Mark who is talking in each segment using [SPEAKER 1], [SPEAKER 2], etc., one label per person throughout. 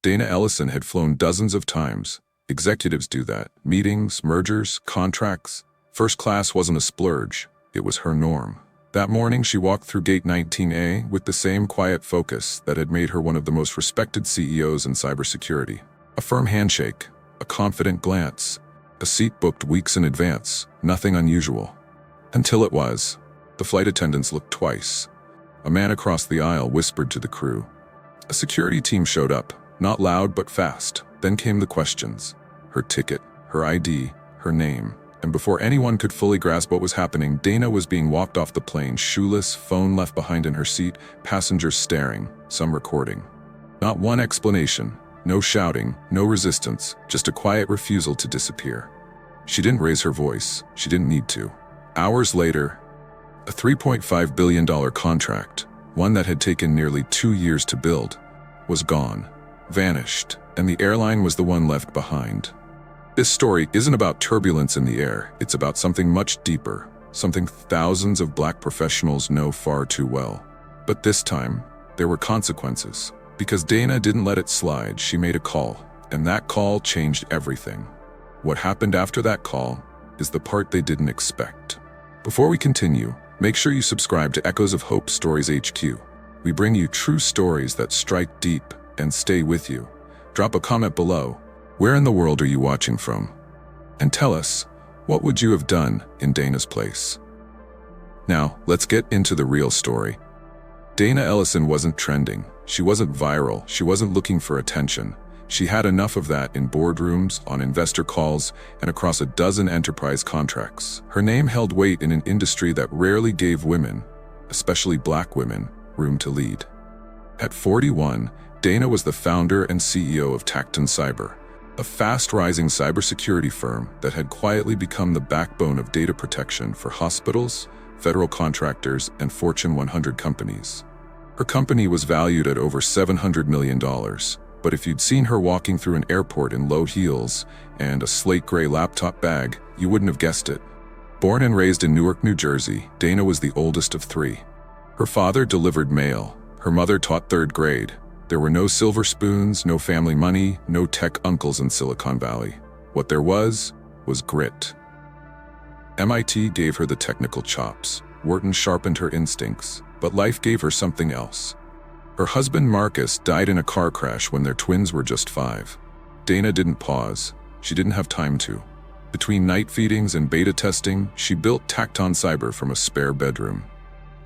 [SPEAKER 1] Dana Ellison had flown dozens of times. Executives do that. Meetings, mergers, contracts. First class wasn't a splurge. It was her norm. That morning, she walked through Gate 19A with the same quiet focus that had made her one of the most respected CEOs in cybersecurity. A firm handshake, a confident glance, a seat booked weeks in advance, nothing unusual. Until it was. The flight attendants looked twice. A man across the aisle whispered to the crew. A security team showed up, not loud but fast. Then came the questions. Her ticket, her ID, her name. And before anyone could fully grasp what was happening, Dana was being walked off the plane, shoeless, phone left behind in her seat, passengers staring, some recording. Not one explanation, no shouting, no resistance, just a quiet refusal to disappear. She didn't raise her voice. She didn't need to. Hours later, a $3.5 billion contract, one that had taken nearly 2 years to build, was gone, vanished, and the airline was the one left behind. This story isn't about turbulence in the air, it's about something much deeper, something thousands of Black professionals know far too well. But this time, there were consequences. Because Dana didn't let it slide, she made a call, and that call changed everything. What happened after that call is the part they didn't expect. Before we continue, make sure you subscribe to Echoes of Hope Stories HQ. We bring you true stories that strike deep and stay with you. Drop a comment below. Where in the world are you watching from? And tell us, what would you have done in Dana's place? Now, let's get into the real story. Dana Ellison wasn't trending. She wasn't viral. She wasn't looking for attention. She had enough of that in boardrooms, on investor calls, and across a dozen enterprise contracts. Her name held weight in an industry that rarely gave women, especially Black women, room to lead. At 41, Dana was the founder and CEO of Tacton Cyber, a fast-rising cybersecurity firm that had quietly become the backbone of data protection for hospitals, federal contractors, and Fortune 100 companies. Her company was valued at over $700 million, but if you'd seen her walking through an airport in low heels and a slate gray laptop bag, you wouldn't have guessed it. Born and raised in Newark, New Jersey, Dana was the oldest of 3. Her father delivered mail. Her mother taught 3rd grade. There were no silver spoons, no family money, no tech uncles in Silicon Valley. What there was grit. MIT gave her the technical chops. Wharton sharpened her instincts, but life gave her something else. Her husband Marcus died in a car crash when their twins were just 5. Dana didn't pause. She didn't have time to. Between night feedings and beta testing, she built Tacton Cyber from a spare bedroom.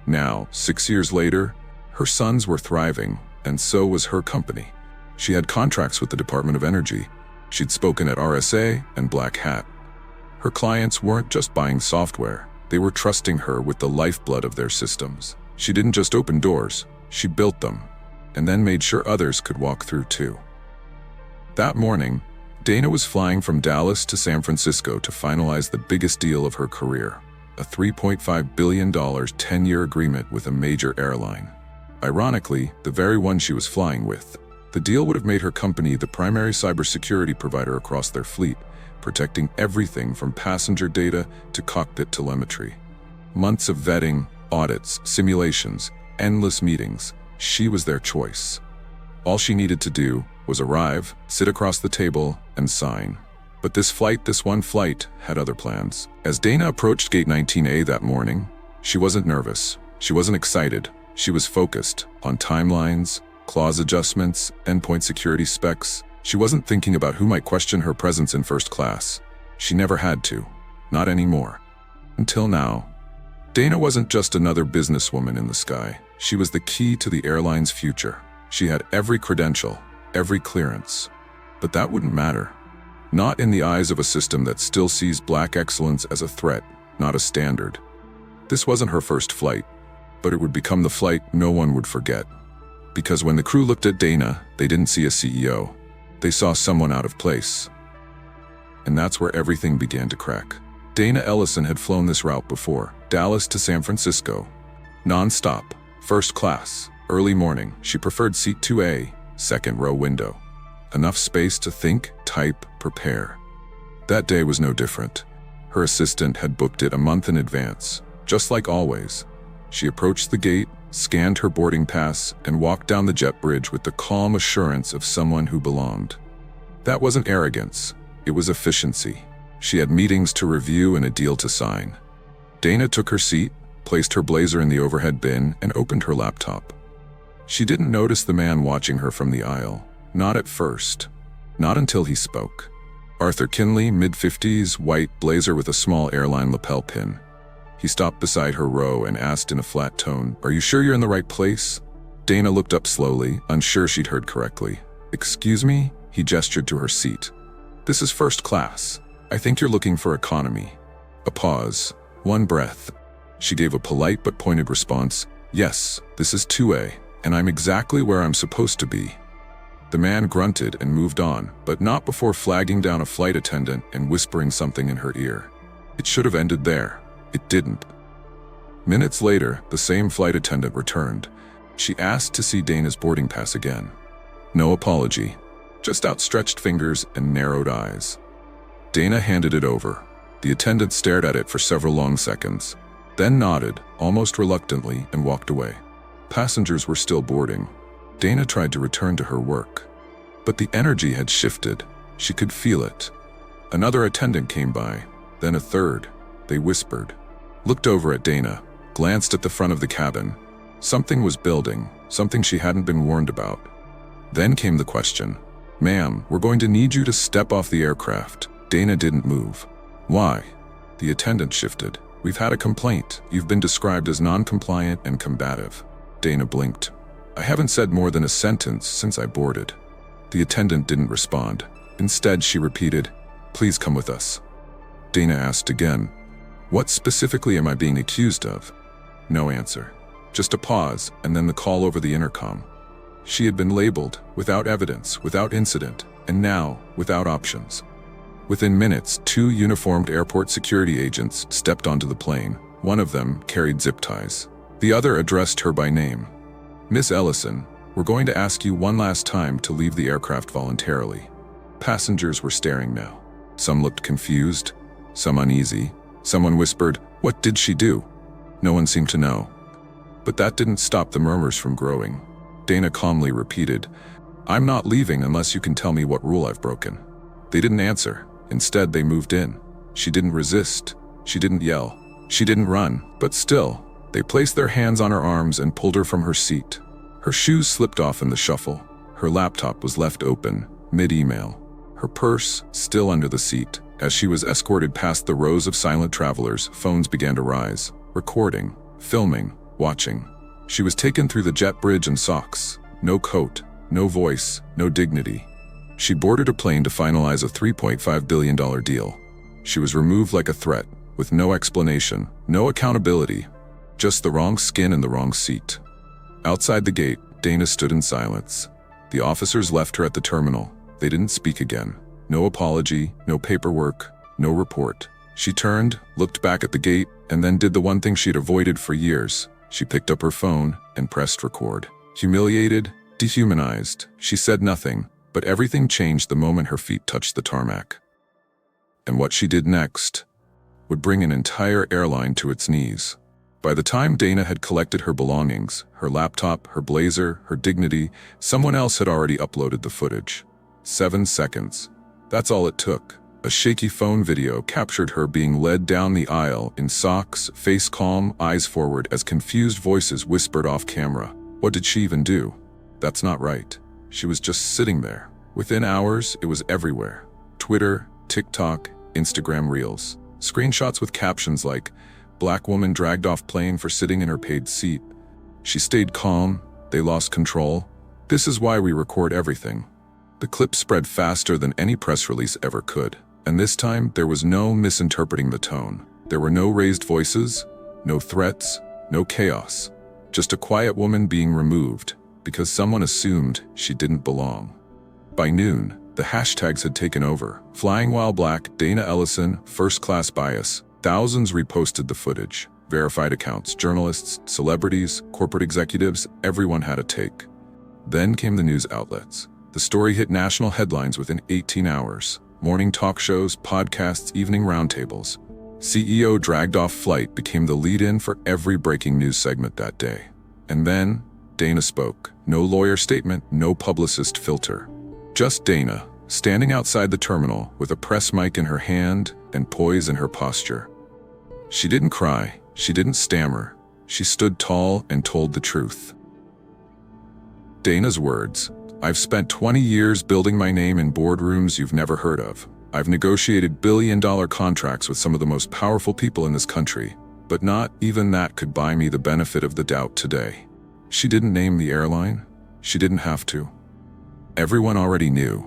[SPEAKER 1] Now, 6 years later, her sons were thriving, and so was her company. She had contracts with the Department of Energy. She'd spoken at RSA and Black Hat. Her clients weren't just buying software. They were trusting her with the lifeblood of their systems. She didn't just open doors, she built them, and then made sure others could walk through too. That morning, Dana was flying from Dallas to San Francisco to finalize the biggest deal of her career, a $3.5 billion 10-year agreement with a major airline. Ironically, the very one she was flying with. The deal would have made her company the primary cybersecurity provider across their fleet, protecting everything from passenger data to cockpit telemetry. Months of vetting, audits, simulations, endless meetings. She was their choice. All she needed to do was arrive, sit across the table, and sign. But this one flight, had other plans. As Dana approached Gate 19A that morning, she wasn't nervous. She wasn't excited. She was focused on timelines, clause adjustments, endpoint security specs. She wasn't thinking about who might question her presence in first class. She never had to. Not anymore. Until now. Dana wasn't just another businesswoman in the sky. She was the key to the airline's future. She had every credential, every clearance. But that wouldn't matter. Not in the eyes of a system that still sees Black excellence as a threat, not a standard. This wasn't her first flight, but it would become the flight no one would forget. Because when the crew looked at Dana, they didn't see a CEO. They saw someone out of place. And that's where everything began to crack. Dana Ellison had flown this route before, Dallas to San Francisco. Non-stop, first class, early morning. She preferred seat 2A, second row window. Enough space to think, type, prepare. That day was no different. Her assistant had booked it a month in advance. Just like always, she approached the gate, scanned her boarding pass, and walked down the jet bridge with the calm assurance of someone who belonged. That wasn't arrogance, it was efficiency. She had meetings to review and a deal to sign. Dana took her seat, placed her blazer in the overhead bin, and opened her laptop. She didn't notice the man watching her from the aisle, not at first. Not until he spoke. Arthur Kinley, mid-50s, white blazer with a small airline lapel pin. He stopped beside her row and asked in a flat tone, "Are you sure you're in the right place?" Dana looked up slowly, unsure she'd heard correctly. "Excuse me?" He gestured to her seat. "This is first class. I think you're looking for economy." A pause. One breath. She gave a polite but pointed response. "Yes, this is 2A, and I'm exactly where I'm supposed to be." The man grunted and moved on, but not before flagging down a flight attendant and whispering something in her ear. It should have ended there. It didn't. Minutes later, the same flight attendant returned. She asked to see Dana's boarding pass again. No apology, just outstretched fingers and narrowed eyes. Dana handed it over. The attendant stared at it for several long seconds, then nodded, almost reluctantly, and walked away. Passengers were still boarding. Dana tried to return to her work. But the energy had shifted. She could feel it. Another attendant came by, then a third. They whispered, looked over at Dana, glanced at the front of the cabin. Something was building, something she hadn't been warned about. Then came the question, "Ma'am, we're going to need you to step off the aircraft." Dana didn't move. "Why?" The attendant shifted. "We've had a complaint. You've been described as non-compliant and combative." Dana blinked. "I haven't said more than a sentence since I boarded." The attendant didn't respond. Instead, she repeated, "Please come with us." Dana asked again, "What specifically am I being accused of?" No answer. Just a pause, and then the call over the intercom. She had been labeled, without evidence, without incident, and now, without options. Within minutes, 2 uniformed airport security agents stepped onto the plane. One of them carried zip ties. The other addressed her by name. "Miss Ellison, we're going to ask you one last time to leave the aircraft voluntarily." Passengers were staring now. Some looked confused, some uneasy. Someone whispered, "What did she do?" No one seemed to know. But that didn't stop the murmurs from growing. Dana calmly repeated, "I'm not leaving unless you can tell me what rule I've broken." They didn't answer. Instead, they moved in. She didn't resist. She didn't yell. She didn't run. But still, they placed their hands on her arms and pulled her from her seat. Her shoes slipped off in the shuffle. Her laptop was left open, mid-email. Her purse still under the seat. As she was escorted past the rows of silent travelers, phones began to rise. Recording, filming, watching. She was taken through the jet bridge in socks. No coat, no voice, no dignity. She boarded a plane to finalize a $3.5 billion deal. She was removed like a threat, with no explanation, no accountability, just the wrong skin and the wrong seat. Outside the gate, Dana stood in silence. The officers left her at the terminal. They didn't speak again. No apology, no paperwork, no report. She turned, looked back at the gate, and then did the one thing she'd avoided for years. She picked up her phone and pressed record. Humiliated, dehumanized, she said nothing, but everything changed the moment her feet touched the tarmac. And what she did next would bring an entire airline to its knees. By the time Dana had collected her belongings, her laptop, her blazer, her dignity, someone else had already uploaded the footage. 7 seconds. That's all it took. A shaky phone video captured her being led down the aisle in socks, face calm, eyes forward, as confused voices whispered off camera. What did she even do? That's not right. She was just sitting there. Within hours, it was everywhere. Twitter, TikTok, Instagram Reels. Screenshots with captions like, "Black woman dragged off plane for sitting in her paid seat." She stayed calm. They lost control. This is why we record everything. The clip spread faster than any press release ever could. And this time, there was no misinterpreting the tone. There were no raised voices, no threats, no chaos. Just a quiet woman being removed because someone assumed she didn't belong. By noon, the hashtags had taken over. Flying while black, Dana Ellison, first class bias. Thousands reposted the footage. Verified accounts, journalists, celebrities, corporate executives, everyone had a take. Then came the news outlets. The story hit national headlines within 18 hours. Morning talk shows, podcasts, evening roundtables. CEO dragged off flight became the lead-in for every breaking news segment that day. And then, Dana spoke. No lawyer statement, no publicist filter. Just Dana, standing outside the terminal with a press mic in her hand and poise in her posture. She didn't cry, she didn't stammer. She stood tall and told the truth. Dana's words: "I've spent 20 years building my name in boardrooms you've never heard of. I've negotiated billion-dollar contracts with some of the most powerful people in this country, but not even that could buy me the benefit of the doubt today." She didn't name the airline. She didn't have to. Everyone already knew.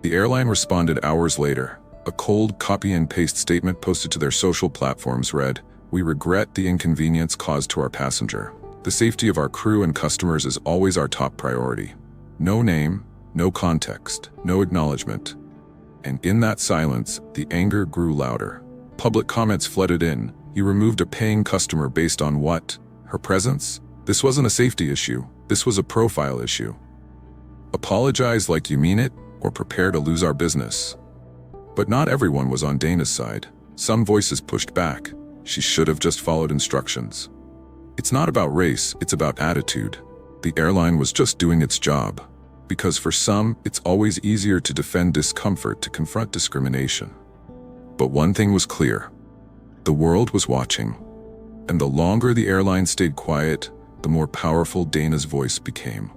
[SPEAKER 1] The airline responded hours later. A cold copy and paste statement posted to their social platforms read, "We regret the inconvenience caused to our passenger. The safety of our crew and customers is always our top priority." No name, no context, no acknowledgement. And in that silence, the anger grew louder. Public comments flooded in. "You removed a paying customer based on what? Her presence? This wasn't a safety issue. This was a profile issue. Apologize like you mean it, or prepare to lose our business." But not everyone was on Dana's side. Some voices pushed back. She should have just followed instructions. It's not about race, it's about attitude. The airline was just doing its job. Because for some, it's always easier to defend discomfort to confront discrimination. But one thing was clear. The world was watching. And the longer the airline stayed quiet, the more powerful Dana's voice became.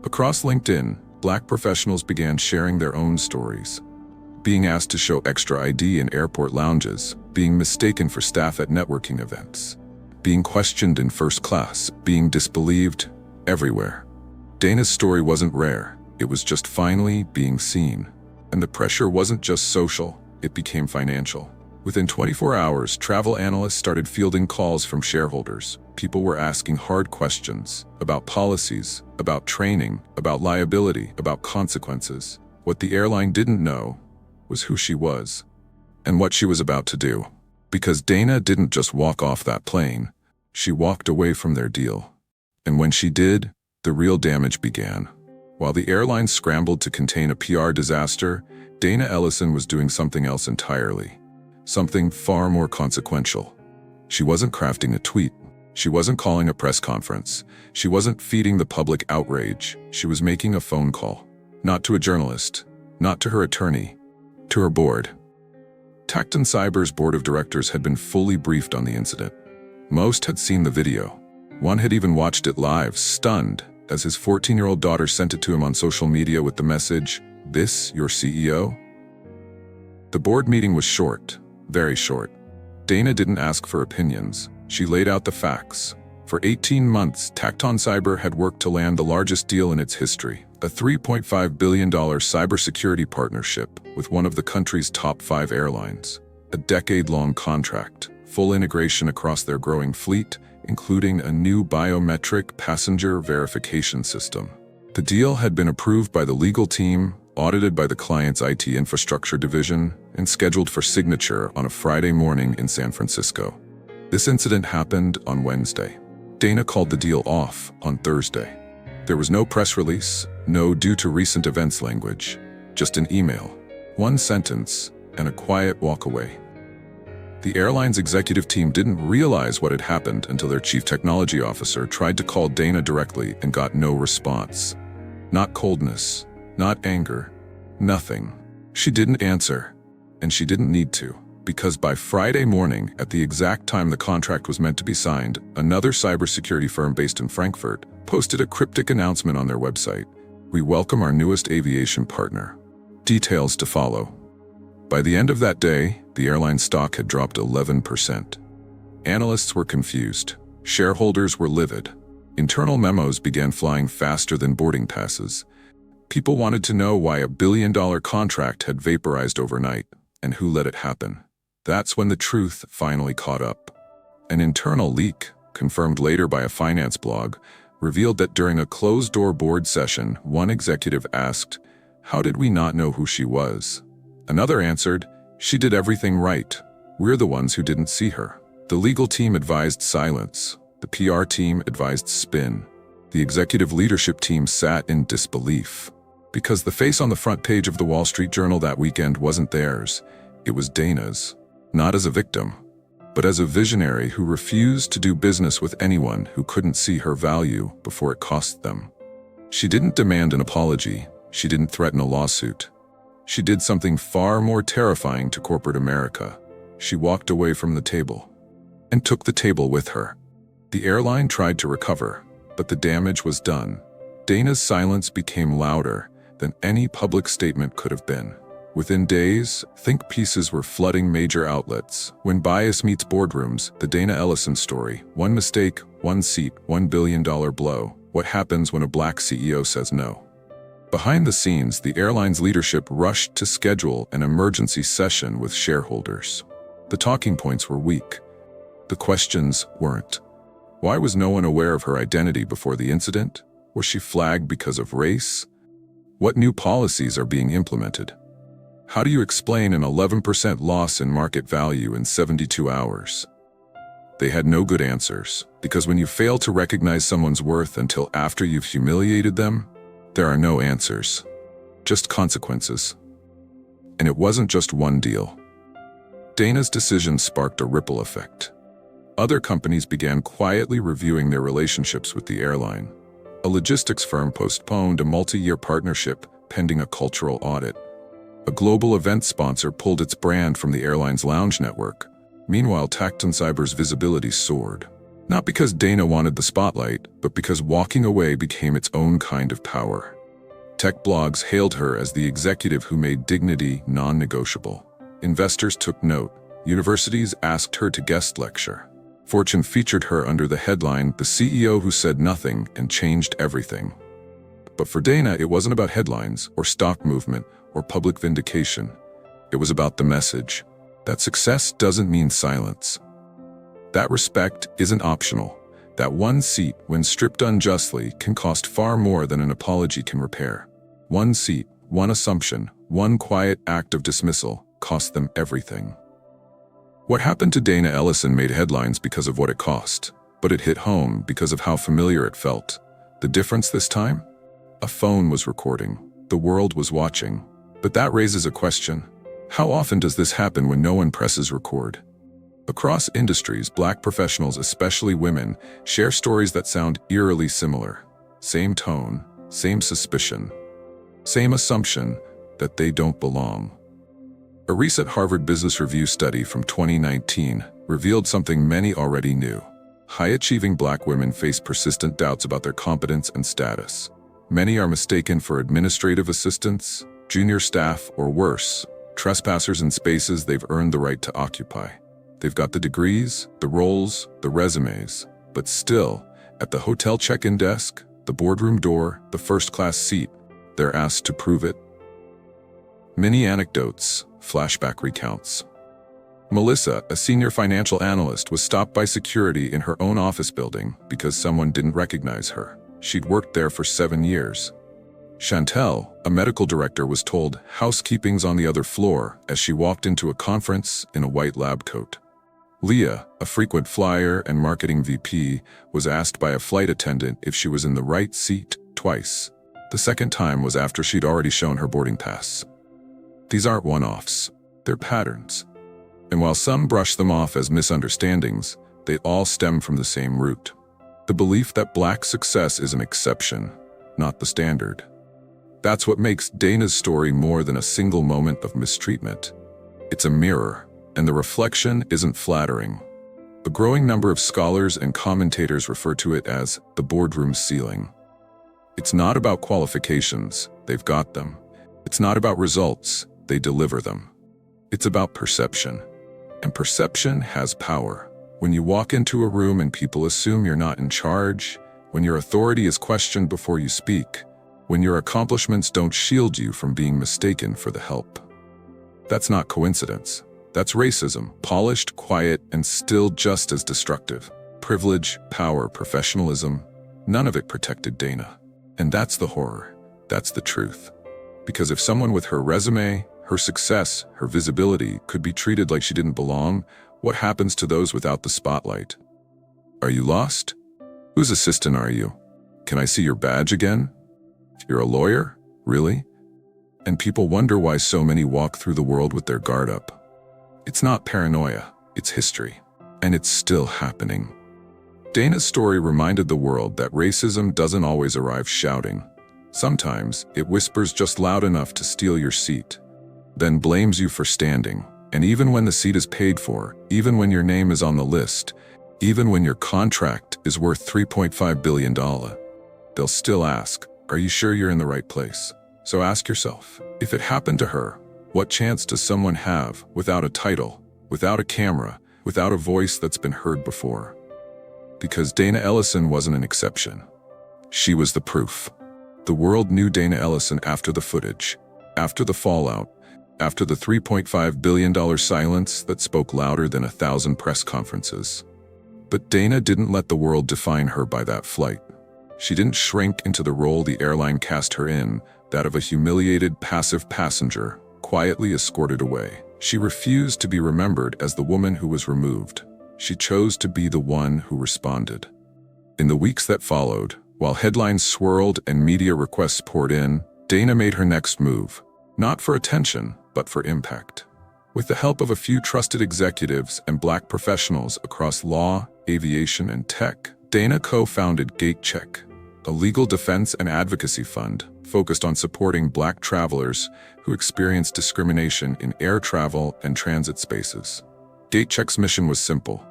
[SPEAKER 1] Across LinkedIn, Black professionals began sharing their own stories. Being asked to show extra ID in airport lounges, being mistaken for staff at networking events, being questioned in first class, being disbelieved, everywhere. Dana's story wasn't rare, it was just finally being seen. And the pressure wasn't just social, it became financial. Within 24 hours, travel analysts started fielding calls from shareholders. People were asking hard questions about policies, about training, about liability, about consequences. What the airline didn't know was who she was and what she was about to do. Because Dana didn't just walk off that plane, she walked away from their deal. And when she did, the real damage began. While the airline scrambled to contain a PR disaster, Dana Ellison was doing something else entirely. Something far more consequential. She wasn't crafting a tweet. She wasn't calling a press conference. She wasn't feeding the public outrage. She was making a phone call. Not to a journalist, not to her attorney, to her board. Tacton Cyber's board of directors had been fully briefed on the incident. Most had seen the video. One had even watched it live, stunned, as his 14-year-old daughter sent it to him on social media with the message, "This your CEO?" The board meeting was short, very short. Dana didn't ask for opinions. She laid out the facts. For 18 months, Tacton Cyber had worked to land the largest deal in its history, a $3.5 billion cybersecurity partnership with one of the country's top 5 airlines. A decade-long contract, full integration across their growing fleet, including a new biometric passenger verification system. The deal had been approved by the legal team, audited by the client's IT infrastructure division, and scheduled for signature on a Friday morning in San Francisco. This incident happened on Wednesday. Dana called the deal off on Thursday. There was no press release, no due to recent events language, just an email, one sentence, and a quiet walk away. The airline's executive team didn't realize what had happened until their chief technology officer tried to call Dana directly and got no response. Not coldness, not anger, nothing. She didn't answer, and she didn't need to, because by Friday morning, at the exact time the contract was meant to be signed, another cybersecurity firm based in Frankfurt posted a cryptic announcement on their website. "We welcome our newest aviation partner. Details to follow." By the end of that day, the airline stock had dropped 11%. Analysts were confused. Shareholders were livid. Internal memos began flying faster than boarding passes. People wanted to know why a billion-dollar contract had vaporized overnight, and who let it happen. That's when the truth finally caught up. An internal leak, confirmed later by a finance blog, revealed that during a closed-door board session, one executive asked, "How did we not know who she was?" Another answered, "She did everything right. We're the ones who didn't see her." The legal team advised silence. The PR team advised spin. The executive leadership team sat in disbelief. Because the face on the front page of the Wall Street Journal that weekend wasn't theirs. It was Dana's. Not as a victim, but as a visionary who refused to do business with anyone who couldn't see her value before it cost them. She didn't demand an apology. She didn't threaten a lawsuit. She did something far more terrifying to corporate America. She walked away from the table and took the table with her. The airline tried to recover, but the damage was done. Dana's silence became louder than any public statement could have been. Within days, think pieces were flooding major outlets. When bias meets boardrooms, the Dana Ellison story. One mistake, one seat, $1 billion blow. What happens when a black CEO says no? Behind the scenes, the airline's leadership rushed to schedule an emergency session with shareholders. The talking points were weak. The questions weren't. Why was no one aware of her identity before the incident? Was she flagged because of race? What new policies are being implemented? How do you explain an 11% loss in market value in 72 hours? They had no good answers, because when you fail to recognize someone's worth until after you've humiliated them, there are no answers, just consequences. And it wasn't just one deal. Dana's decision sparked a ripple effect. Other companies began quietly reviewing their relationships with the airline. A logistics firm postponed a multi-year partnership pending a cultural audit. A global event sponsor pulled its brand from the airline's lounge network. Meanwhile, Tacton Cyber's visibility soared. Not because Dana wanted the spotlight, but because walking away became its own kind of power. Tech blogs hailed her as the executive who made dignity non-negotiable. Investors took note. Universities asked her to guest lecture. Fortune featured her under the headline, "The CEO Who Said Nothing and Changed Everything." But for Dana, it wasn't about headlines or stock movement or public vindication. It was about the message that success doesn't mean silence. That respect isn't optional. That one seat, when stripped unjustly, can cost far more than an apology can repair. One seat, one assumption, one quiet act of dismissal cost them everything. What happened to Dana Ellison made headlines because of what it cost, but it hit home because of how familiar it felt. The difference this time? A phone was recording. The world was watching. But that raises a question. How often does this happen when no one presses record? Across industries, black professionals, especially women, share stories that sound eerily similar. Same tone, same suspicion, same assumption that they don't belong. A recent Harvard Business Review study from 2019 revealed something many already knew. High-achieving black women face persistent doubts about their competence and status. Many are mistaken for administrative assistants, junior staff, or worse, trespassers in spaces they've earned the right to occupy. They've got the degrees, the roles, the resumes, but still, at the hotel check-in desk, the boardroom door, the first-class seat, they're asked to prove it. Mini anecdotes, flashback recounts. Melissa, a senior financial analyst, was stopped by security in her own office building because someone didn't recognize her. She'd worked there for 7 years. Chantel, a medical director, was told housekeeping's on the other floor as she walked into a conference in a white lab coat. Leah, a frequent flyer and marketing VP, was asked by a flight attendant if she was in the right seat twice. The second time was after she'd already shown her boarding pass. These aren't one-offs, they're patterns. And while some brush them off as misunderstandings, they all stem from the same root. The belief that black success is an exception, not the standard. That's what makes Dana's story more than a single moment of mistreatment. It's a mirror, and the reflection isn't flattering. A growing number of scholars and commentators refer to it as the boardroom ceiling. It's not about qualifications, they've got them. It's not about results, they deliver them. It's about perception. And perception has power. When you walk into a room and people assume you're not in charge, when your authority is questioned before you speak, when your accomplishments don't shield you from being mistaken for the help. That's not coincidence. That's racism, polished, quiet, and still just as destructive. Privilege, power, professionalism, none of it protected Dana. And that's the horror. That's the truth. Because if someone with her resume, her success, her visibility could be treated like she didn't belong, what happens to those without the spotlight? Are you lost? Whose assistant are you? Can I see your badge again? You're a lawyer? Really? And people wonder why so many walk through the world with their guard up. It's not paranoia, it's history. And it's still happening. Dana's story reminded the world that racism doesn't always arrive shouting. Sometimes it whispers just loud enough to steal your seat, then blames you for standing. And even when the seat is paid for, even when your name is on the list, even when your contract is worth $3.5 billion, they'll still ask, "Are you sure you're in the right place?" So ask yourself, if it happened to her, what chance does someone have without a title, without a camera, without a voice that's been heard before? Because Dana Ellison wasn't an exception. She was the proof. The world knew Dana Ellison after the footage, after the fallout, after the $3.5 billion silence that spoke louder than 1,000 press conferences. But Dana didn't let the world define her by that flight. She didn't shrink into the role the airline cast her in, that of a humiliated, passive passenger, quietly escorted away. She refused to be remembered as the woman who was removed. She chose to be the one who responded. In the weeks that followed, while headlines swirled and media requests poured in, Dana made her next move, not for attention, but for impact. With the help of a few trusted executives and Black professionals across law, aviation, and tech, Dana co-founded GateCheck, a legal defense and advocacy fund focused on supporting Black travelers who experience discrimination in air travel and transit spaces. GateCheck's mission was simple.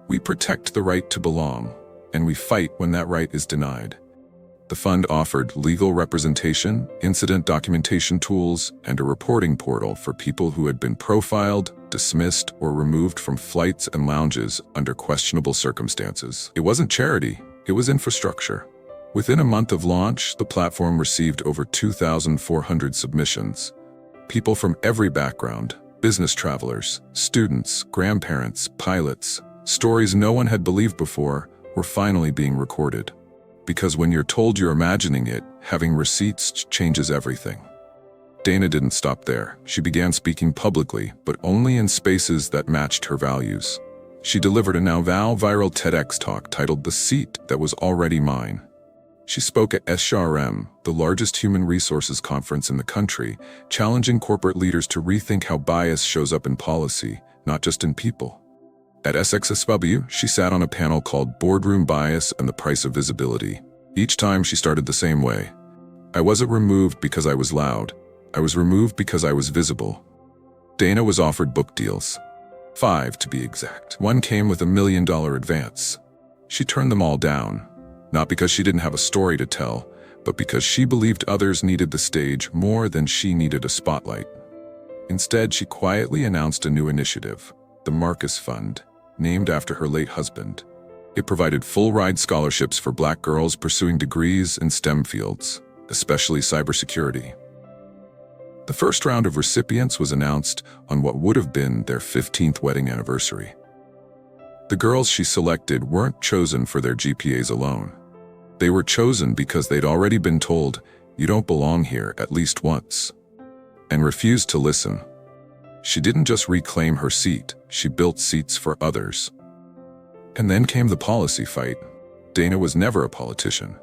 [SPEAKER 1] We protect the right to belong, and we fight when that right is denied. The fund offered legal representation, incident documentation tools, and a reporting portal for people who had been profiled, dismissed, or removed from flights and lounges under questionable circumstances. It wasn't charity, it was infrastructure. Within a month of launch, the platform received over 2,400 submissions. People from every background, business travelers, students, grandparents, pilots, stories no one had believed before, were finally being recorded. Because when you're told you're imagining it, having receipts changes everything. Dana didn't stop there. She began speaking publicly, but only in spaces that matched her values. She delivered a now viral TEDx talk titled "The Seat That Was Already Mine." She spoke at SRM, the largest human resources conference in the country, challenging corporate leaders to rethink how bias shows up in policy, not just in people. At SXSW, she sat on a panel called "Boardroom Bias and the Price of Visibility." Each time she started the same way. "I wasn't removed because I was loud. I was removed because I was visible." Dana was offered book deals. 5 to be exact. One came with $1 million advance. She turned them all down. Not because she didn't have a story to tell, but because she believed others needed the stage more than she needed a spotlight. Instead, she quietly announced a new initiative, the Marcus Fund, named after her late husband. It provided full-ride scholarships for Black girls pursuing degrees in STEM fields, especially cybersecurity. The first round of recipients was announced on what would have been their 15th wedding anniversary. The girls she selected weren't chosen for their GPAs alone. They were chosen because they'd already been told, "You don't belong here," at least once, and refused to listen. She didn't just reclaim her seat, she built seats for others. And then came the policy fight. Dana was never a politician,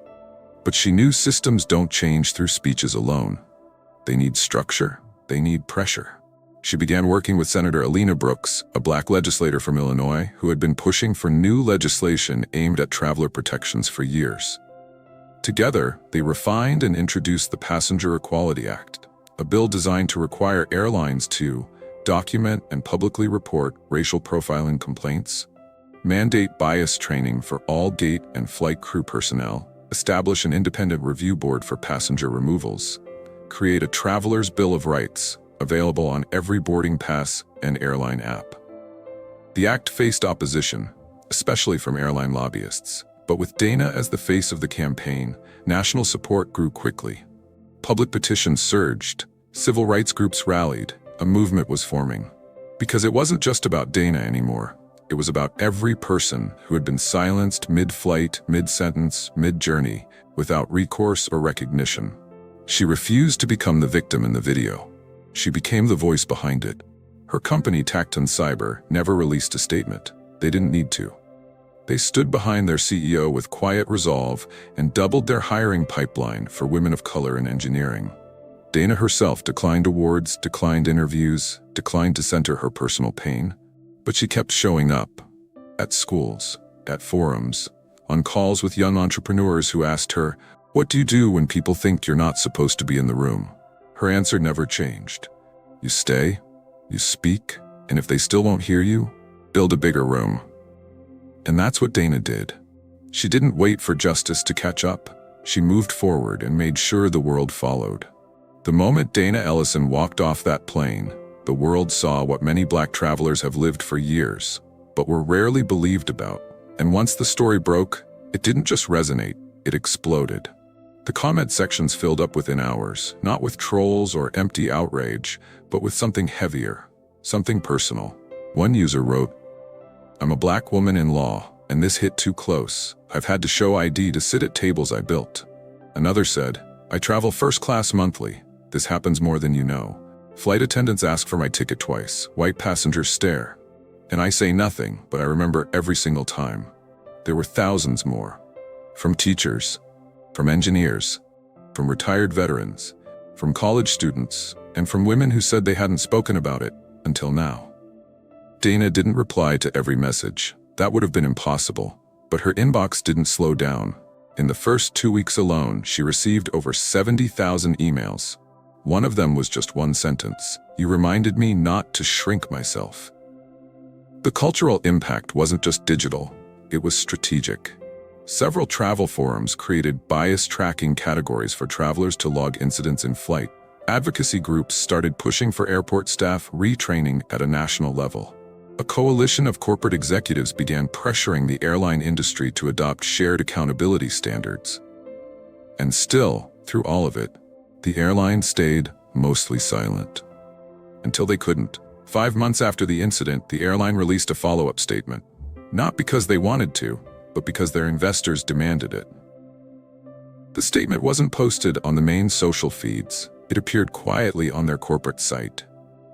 [SPEAKER 1] but she knew systems don't change through speeches alone. They need structure, they need pressure. She began working with Senator Alina Brooks, a Black legislator from Illinois who had been pushing for new legislation aimed at traveler protections for years. Together, they refined and introduced the Passenger Equality Act, a bill designed to require airlines to document and publicly report racial profiling complaints, mandate bias training for all gate and flight crew personnel, establish an independent review board for passenger removals, create a Traveler's Bill of Rights, available on every boarding pass and airline app. The act faced opposition, especially from airline lobbyists, but with Dana as the face of the campaign, national support grew quickly. Public petitions surged, civil rights groups rallied, a movement was forming. Because it wasn't just about Dana anymore, it was about every person who had been silenced mid-flight, mid-sentence, mid-journey, without recourse or recognition. She refused to become the victim in the video. She became the voice behind it. Her company, Tacton Cyber, never released a statement. They didn't need to. They stood behind their CEO with quiet resolve and doubled their hiring pipeline for women of color in engineering. Dana herself declined awards, declined interviews, declined to center her personal pain, but she kept showing up. At schools, at forums, on calls with young entrepreneurs who asked her, "What do you do when people think you're not supposed to be in the room?" Her answer never changed. You stay, you speak, and if they still won't hear you, build a bigger room. And that's what Dana did. She didn't wait for justice to catch up. She moved forward and made sure the world followed. The moment Dana Ellison walked off that plane, the world saw what many Black travelers have lived for years, but were rarely believed about. And once the story broke, it didn't just resonate, it exploded. The comment sections filled up within hours, not with trolls or empty outrage, but with something heavier, something personal. One user wrote, "I'm a Black woman in law, and this hit too close. I've had to show ID to sit at tables I built." Another said, "I travel first class monthly. This happens more than you know. Flight attendants ask for my ticket twice. White passengers stare. And I say nothing, but I remember every single time." There were thousands more. From teachers, from engineers, from retired veterans, from college students, and from women who said they hadn't spoken about it until now. Dana didn't reply to every message. That would have been impossible. But her inbox didn't slow down. In the first 2 weeks alone, she received over 70,000 emails. One of them was just one sentence: "You reminded me not to shrink myself." The cultural impact wasn't just digital, it was strategic. Several travel forums created bias tracking categories for travelers to log incidents in flight. Advocacy groups started pushing for airport staff retraining at a national level. A coalition of corporate executives began pressuring the airline industry to adopt shared accountability standards. And still, through all of it, the airline stayed mostly silent. Until they couldn't. 5 months after the incident, the airline released a follow-up statement. Not because they wanted to, but because their investors demanded it. The statement wasn't posted on the main social feeds. It appeared quietly on their corporate site.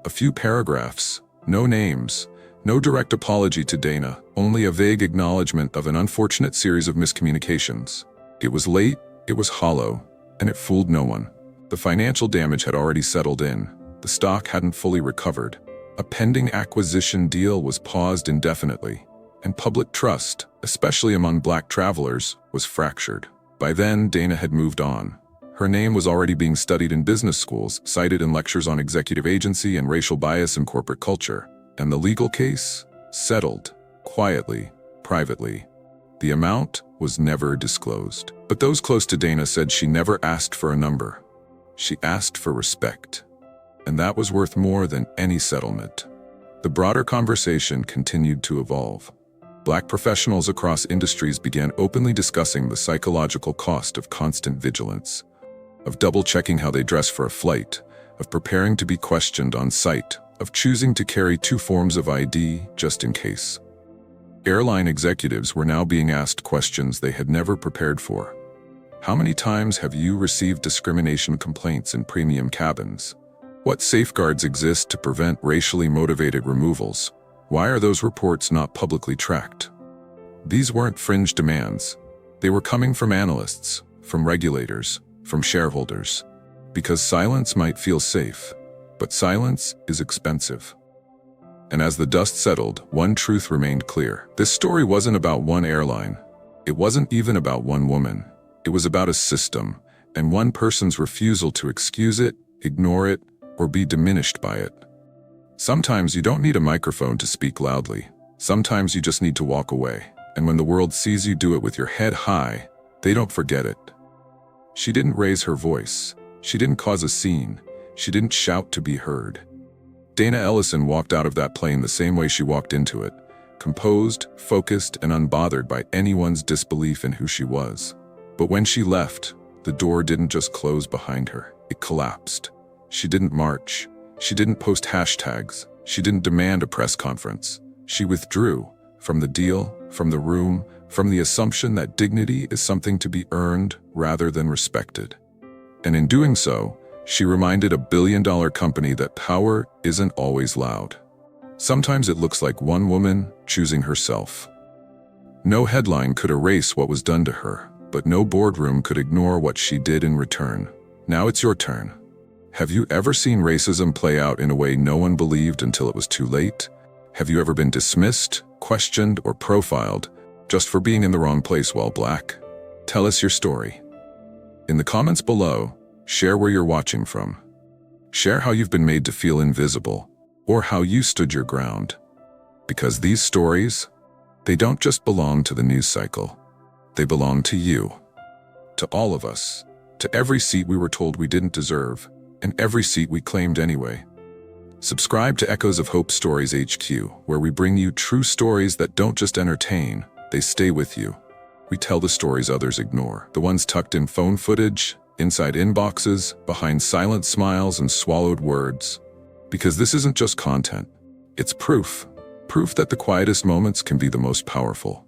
[SPEAKER 1] A few paragraphs, no names, no direct apology to Dana, only a vague acknowledgement of an unfortunate series of miscommunications. It was late, it was hollow, and it fooled no one. The financial damage had already settled in. The stock hadn't fully recovered. A pending acquisition deal was paused indefinitely. And public trust, especially among Black travelers, was fractured. By then, Dana had moved on. Her name was already being studied in business schools, cited in lectures on executive agency and racial bias in corporate culture. And the legal case? Settled. Quietly. Privately. The amount was never disclosed. But those close to Dana said she never asked for a number. She asked for respect. And that was worth more than any settlement. The broader conversation continued to evolve. Black professionals across industries began openly discussing the psychological cost of constant vigilance, of double-checking how they dress for a flight, of preparing to be questioned on site, of choosing to carry 2 forms of ID just in case. Airline executives were now being asked questions they had never prepared for. How many times have you received discrimination complaints in premium cabins? What safeguards exist to prevent racially motivated removals? Why are those reports not publicly tracked? These weren't fringe demands. They were coming from analysts, from regulators, from shareholders. Because silence might feel safe, but silence is expensive. And as the dust settled, one truth remained clear. This story wasn't about one airline. It wasn't even about one woman. It was about a system, and one person's refusal to excuse it, ignore it, or be diminished by it. Sometimes you don't need a microphone to speak loudly. Sometimes you just need to walk away. And when the world sees you do it with your head high, they don't forget it. She didn't raise her voice. She didn't cause a scene. She didn't shout to be heard. Dana Ellison walked out of that plane the same way she walked into it, composed, focused, and unbothered by anyone's disbelief in who she was. But when she left, the door didn't just close behind her. It collapsed. She didn't march. She didn't post hashtags. She didn't demand a press conference. She withdrew from the deal, from the room, from the assumption that dignity is something to be earned rather than respected. And in doing so, she reminded a billion-dollar company that power isn't always loud. Sometimes it looks like one woman choosing herself. No headline could erase what was done to her, but no boardroom could ignore what she did in return. Now it's your turn. Have you ever seen racism play out in a way no one believed until it was too late? Have you ever been dismissed, questioned, or profiled just for being in the wrong place while Black? Tell us your story. In the comments below, share where you're watching from. Share how you've been made to feel invisible, or how you stood your ground. Because these stories, they don't just belong to the news cycle. They belong to you, to all of us, to every seat we were told we didn't deserve, and every seat we claimed anyway. Subscribe to Echoes of Hope Stories HQ, where we bring you true stories that don't just entertain, they stay with you. We tell the stories others ignore, the ones tucked in phone footage, inside inboxes, behind silent smiles and swallowed words. Because this isn't just content, it's proof. Proof that the quietest moments can be the most powerful.